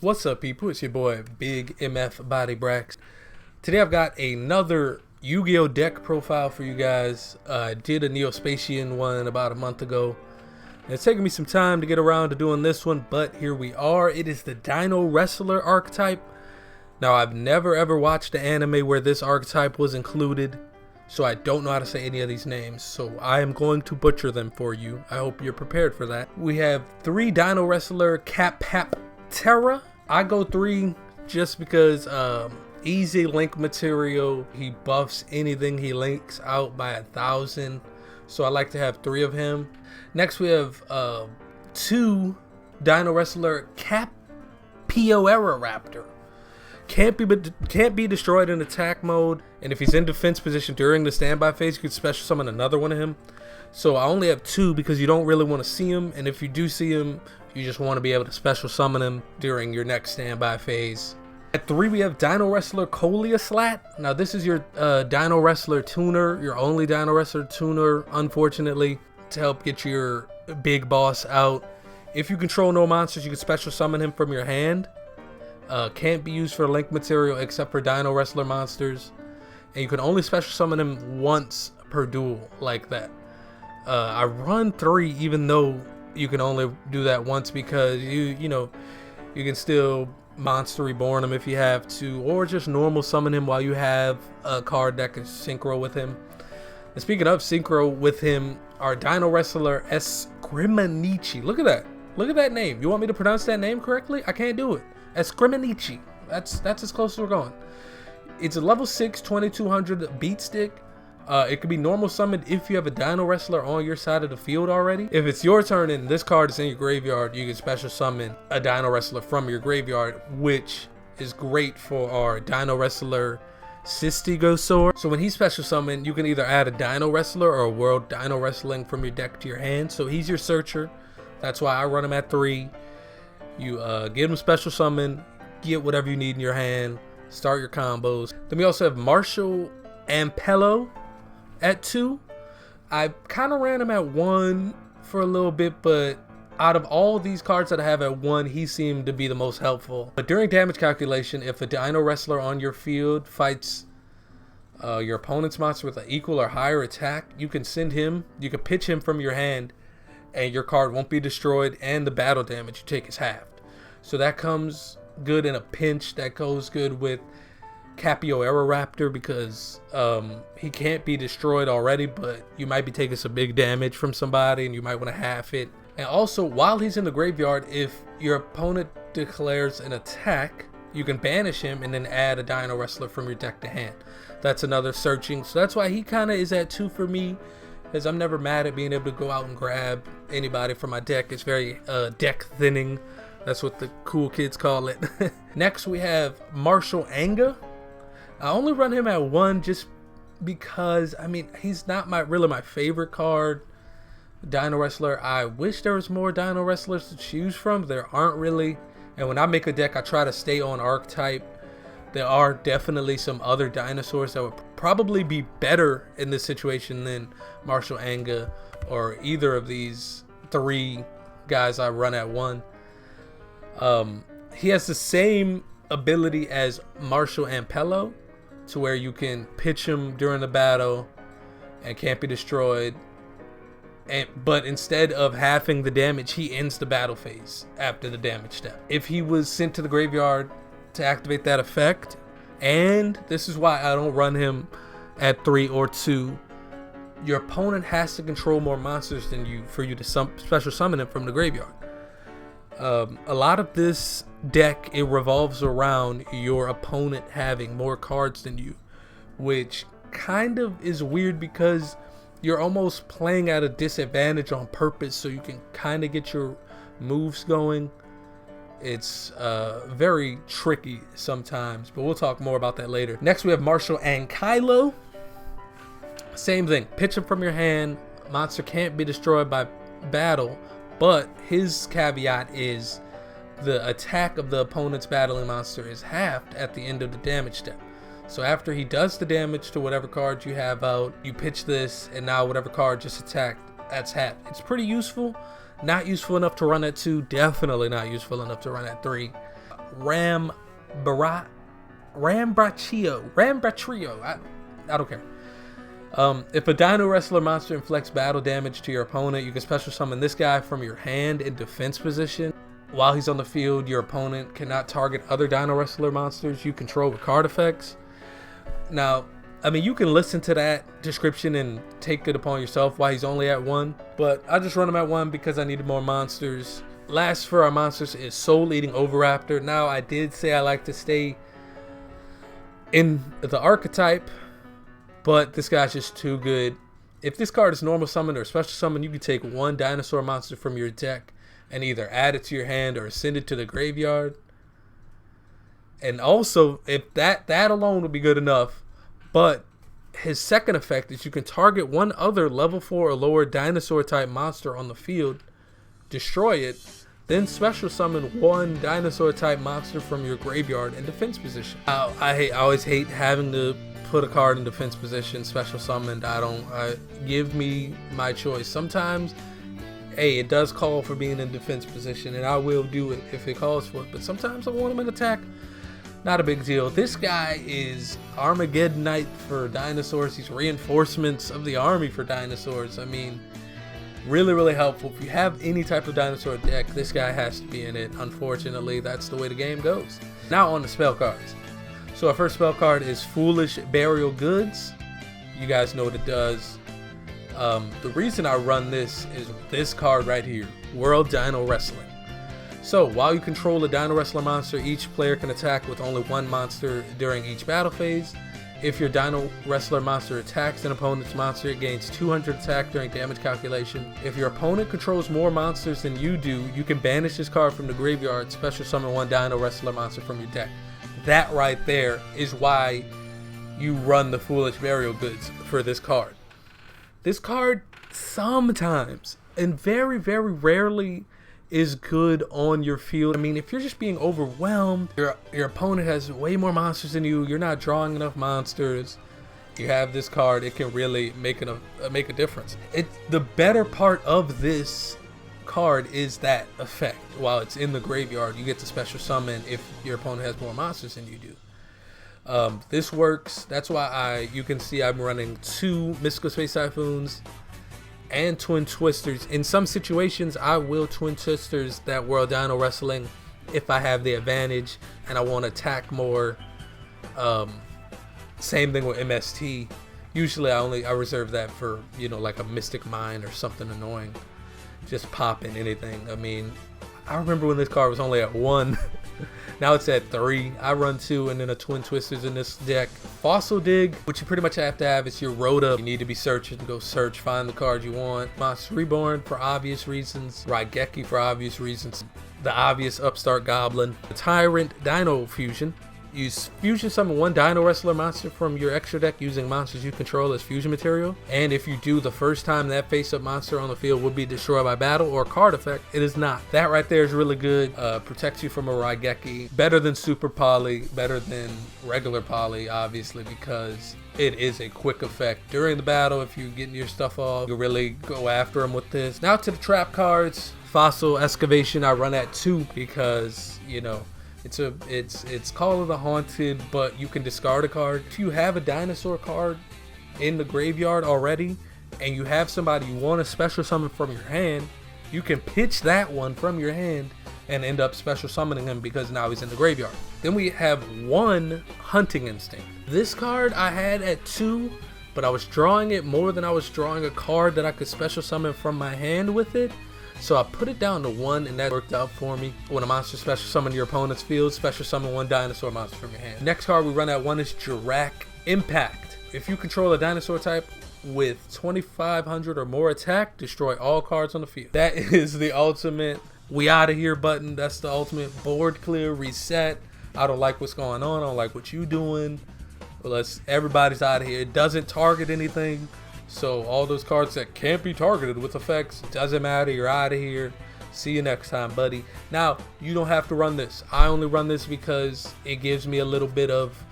What's up, people? It's your boy Big MF Body Brax. Today I've got another Yu-Gi-Oh deck profile for you guys. I did a Neospatian one about a month ago. It's taken me some time to get around to doing this one, but here we are. It is the Dinowrestler archetype. Now, I've never ever watched the anime where this archetype was included, so I don't know how to say any of these names, so I am going to butcher them for you. I hope you're prepared for that. We have 3 Dinowrestler Terra. I go 3 just because easy link material. He buffs anything he links out by 1,000, so I like to have 3 of him. Next we have 2 Dinowrestler Raptor. Can't be destroyed in attack mode, and if he's in defense position during the standby phase, you could special summon another one of him. So I only have 2 because you don't really want to see him, and if you do see him, you just want to be able to special summon him during your next standby phase. At 3 we have Dinowrestler Slat. Now this is your Dinowrestler tuner, your only Dinowrestler tuner, unfortunately, to help get your big boss out. If you control no monsters, you can special summon him from your hand. Can't be used for link material except for Dinowrestler monsters, and you can only special summon him once per duel like that. I run 3 even though you can only do that once because you can still monster reborn him if you have to, or just normal summon him while you have a card that can synchro with him. And speaking of synchro with him, our Dinowrestler Escriminici. Look at that. Look at that name. You want me to pronounce that name correctly? I can't do it. Escriminici. That's as close as we're going. It's a level 6 2200 beat stick. It can be normal summoned if you have a Dinowrestler on your side of the field already. If it's your turn and this card is in your graveyard, you can special summon a Dinowrestler from your graveyard, which is great for our Dinowrestler Dinosaur. So when he's special summoned, you can either add a Dinowrestler or a World Dinowrestling from your deck to your hand. So he's your searcher. That's why I run him at 3. You get him special summon, get whatever you need in your hand, start your combos. Then we also have Marshall Ampello at 2. I kind of ran him at 1 for a little bit, but out of all these cards that I have at 1, he seemed to be the most helpful. But during damage calculation, if a Dinowrestler on your field fights your opponent's monster with an equal or higher attack, you can send him, you can pitch him from your hand, and your card won't be destroyed, and the battle damage you take is halved. So that comes good in a pinch. That goes good with Raptor because he can't be destroyed already, but you might be taking some big damage from somebody and you might want to half it. And also, while he's in the graveyard, if your opponent declares an attack, you can banish him and then add a Dinowrestler from your deck to hand. That's another searching. So that's why he kind of is at 2 for me, because I'm never mad at being able to go out and grab anybody from my deck. It's very deck thinning. That's what the cool kids call it. Next we have Marshall Anga. I only run him at 1 just because, I mean, he's not really my favorite card. Dinowrestler. I wish there was more Dinowrestlers to choose from. There aren't really. And when I make a deck, I try to stay on archetype. There are definitely some other dinosaurs that would probably be better in this situation than Marshall Anga or either of these 3 guys I run at 1. He has the same ability as Marshall Ampello, to where you can pitch him during the battle and can't be destroyed. But instead of halving the damage, he ends the battle phase after the damage step. If he was sent to the graveyard to activate that effect, and this is why I don't run him at 3 or 2, your opponent has to control more monsters than you for you to special summon him from the graveyard. A lot of this deck, it revolves around your opponent having more cards than you, which kind of is weird because you're almost playing at a disadvantage on purpose so you can kind of get your moves going. It's very tricky sometimes, but we'll talk more about that later. Next we have Marshall Ankylo. Same thing, pitch him from your hand. Monster can't be destroyed by battle, but his caveat is the attack of the opponent's battling monster is halved at the end of the damage step. So after he does the damage to whatever card you have out, you pitch this, and now whatever card just attacked, that's halved. It's pretty useful. Not useful enough to run at 2, definitely not useful enough to run at 3. Rambrachio. I don't care. If a Dinowrestler monster inflicts battle damage to your opponent, you can special summon this guy from your hand in defense position. While he's on the field, your opponent cannot target other Dinowrestler monsters you control with card effects. Now, I mean, you can listen to that description and take it upon yourself why he's only at 1, but I just run him at 1 because I needed more monsters. Last for our monsters is Soul Eating Oviraptor. Now, I did say I like to stay in the archetype, but this guy's just too good. If this card is normal summon or special summon, you can take one dinosaur monster from your deck and either add it to your hand or send it to the graveyard. And also, if that alone would be good enough, but his second effect is you can target one other level 4 or lower dinosaur type monster on the field, destroy it, then special summon one dinosaur type monster from your graveyard in defense position. I always hate having to put a card in defense position, special summoned. Give me my choice. Sometimes, hey, it does call for being in defense position, and I will do it if it calls for it. But sometimes I want him in attack. Not a big deal. This guy is Armageddonite for dinosaurs. He's reinforcements of the army for dinosaurs. I mean, really helpful. If you have any type of dinosaur deck, this guy has to be in it. Unfortunately, that's the way the game goes. Now on the spell cards. So our first spell card is Foolish Burial Goods. You guys know what it does. The reason I run this is this card right here, World Dinowrestling. So while you control a Dinowrestler monster, each player can attack with only one monster during each battle phase. If your Dinowrestler monster attacks an opponent's monster, it gains 200 attack during damage calculation. If your opponent controls more monsters than you do, you can banish this card from the graveyard, special summon one Dinowrestler monster from your deck. That right there is why you run the Foolish Burial Goods for this card. This card sometimes, and very rarely, is good on your field. I mean, if you're just being overwhelmed, your opponent has way more monsters than you, you're not drawing enough monsters, you have this card, it can really make a difference. The better part of this card is that effect. While it's in the graveyard, you get to special summon if your opponent has more monsters than you do. This works. That's why you can see I'm running 2 Mystical Space Typhoons and Twin Twisters. In some situations, I will Twin Twisters that World Dinowrestling if I have the advantage and I want to attack more. Same thing with MST. Usually I reserve that for, you know, like a Mystic Mine or something annoying. Just popping anything. I mean, I remember when this card was only at 1. Now it's at 3. I run 2 and then a Twin Twisters in this deck. Fossil Dig, which you pretty much have to have, is your Rhoda. You need to be searching, go search, find the card you want. Monster Reborn for obvious reasons. Raigeki for obvious reasons. The obvious Upstart Goblin. The Tyrant Dino Fusion. Use fusion summon one Dinowrestler monster from your extra deck using monsters you control as fusion material. And if you do, the first time that face-up monster on the field will be destroyed by battle or card effect. It is not. That right there is really good. Protects you from a Raigeki. Better than Super Poly. Better than regular Poly, obviously, because it is a quick effect. During the battle, if you're getting your stuff off, you really go after them with this. Now to the trap cards. Fossil Excavation, I run at 2 because, you know, it's Call of the Haunted, but you can discard a card. If you have a dinosaur card in the graveyard already, and you have somebody you want to special summon from your hand, you can pitch that one from your hand and end up special summoning him because now he's in the graveyard. Then we have 1 Hunting Instinct. This card I had at 2, but I was drawing it more than I was drawing a card that I could special summon from my hand with it. So I put it down to 1, and that worked out for me. When a monster special summon your opponent's field, special summon 1 dinosaur monster from your hand. Next card we run at 1 is Jirak Impact. If you control a dinosaur type with 2,500 or more attack, destroy all cards on the field. That is the ultimate we out of here button. That's the ultimate board clear, reset. I don't like what's going on. I don't like what you doing. Well, everybody's out of here. It doesn't target anything. So all those cards that can't be targeted with effects, doesn't matter, you're out of here. See you next time, buddy. Now, you don't have to run this. I only run this because it gives me a little bit of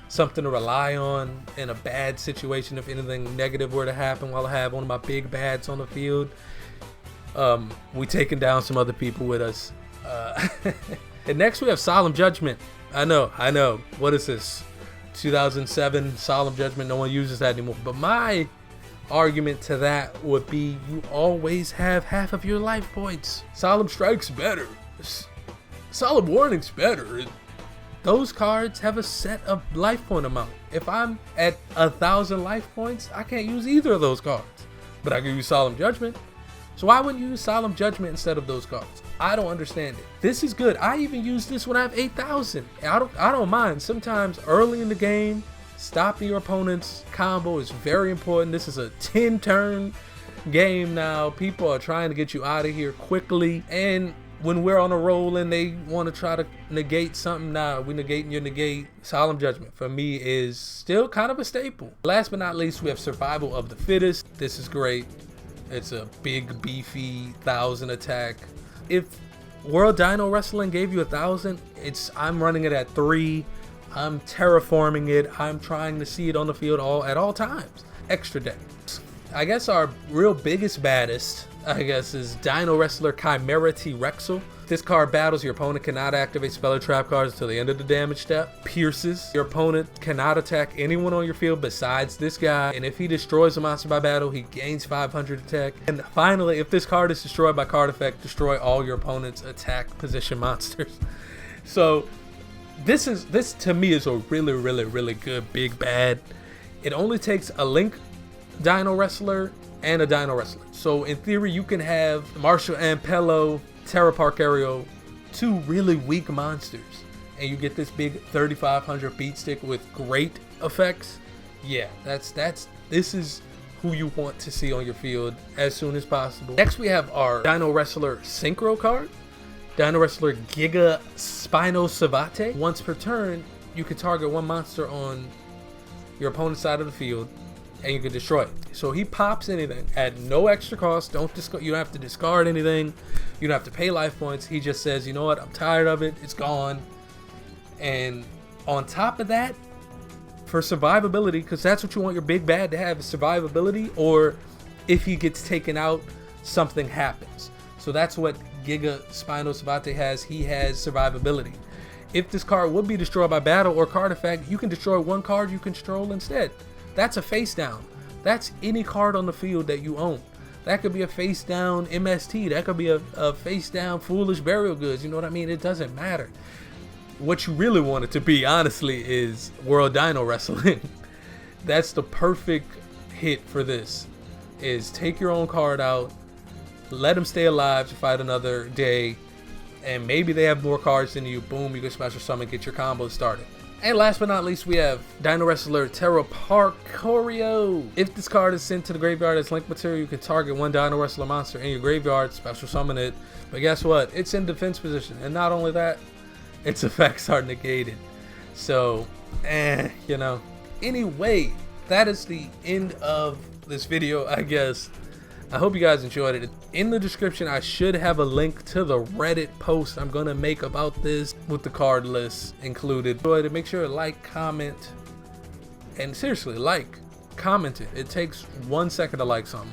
something to rely on in a bad situation. If anything negative were to happen while I have one of my big bads on the field, we taking down some other people with us. And next we have Solemn Judgment. I know. What is this? 2007 Solemn Judgment. No one uses that anymore. But my argument to that would be you always have half of your life points. Solemn Strike's better. Solemn Warning's better. Those cards have a set of life point amount. If I'm at 1,000 life points, I can't use either of those cards. But I can use Solemn Judgment. So why wouldn't you use Solemn Judgment instead of those cards? I don't understand it. This is good. I even use this when I have 8,000. I don't mind. Sometimes early in the game, stopping your opponent's combo is very important. This is a 10-turn game now. People are trying to get you out of here quickly. And when we're on a roll and they want to try to negate something, we negating your negate. Solemn Judgment for me is still kind of a staple. Last but not least, we have Survival of the Fittest. This is great. It's a big, beefy 1,000 attack. If World Dino Wrestling gave you 1,000, I'm running it at 3. I'm terraforming it. I'm trying to see it on the field at all times. Extra deck. I guess our real biggest baddest, is Dinowrestler Chimera T-Rexel. This card battles, your opponent cannot activate spell or trap cards until the end of the damage step. Pierces, your opponent cannot attack anyone on your field besides this guy. And if he destroys a monster by battle, he gains 500 attack. And finally, if this card is destroyed by card effect, destroy all your opponent's attack position monsters. So this to me is a really, really, really good big bad. It only takes a Link Dinowrestler and a Dinowrestler. So in theory, you can have Marshall Ampello, Terra Parkerio, 2 really weak monsters, and you get this big 3,500 beat stick with great effects. Yeah, this is who you want to see on your field as soon as possible. Next, we have our Dinowrestler Synchro card. Dinowrestler Giga Spinosavate. Once per turn, you can target one monster on your opponent's side of the field, and you can destroy it. So he pops anything at no extra cost. You don't have to discard anything. You don't have to pay life points. He just says, you know what, I'm tired of it. It's gone. And on top of that, for survivability, because that's what you want your big bad to have, is survivability, or if he gets taken out, something happens. So that's what Giga Spinosavate has. He has survivability. If this card would be destroyed by battle or card effect, you can destroy one card you control instead. That's a face down. That's any card on the field that you own. That could be a face down MST. That could be a face down Foolish Burial Goods. You know what I mean? It doesn't matter. What you really want it to be, honestly, is World Dino Wrestling. That's the perfect hit for this. Is take your own card out, let them stay alive to fight another day, and maybe they have more cards than you. Boom, you can special summon, get your combo started. And last but not least, we have Dinowrestler Terra Parkerio. If this card is sent to the graveyard as link material, you can target one Dinowrestler monster in your graveyard, special summon it. But guess what? It's in defense position. And not only that, its effects are negated. So, you know. Anyway, that is the end of this video, I guess. I hope you guys enjoyed it. In the description, I should have a link to the Reddit post I'm gonna make about this with the card list included. Make sure to like, comment, and seriously, comment it. It takes 1 second to like something.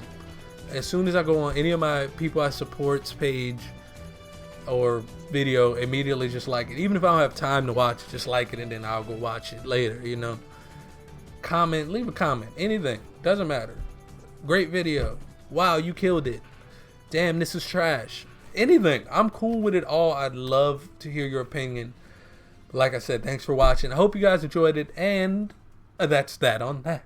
As soon as I go on any of my people I support's page or video, immediately just like it. Even if I don't have time to watch it, just like it, and then I'll go watch it later, you know. Comment, leave a comment, anything, doesn't matter. Great video. Wow, you killed it. Damn, this is trash. Anything. I'm cool with it all. I'd love to hear your opinion. Like I said, thanks for watching. I hope you guys enjoyed it, and that's that on that.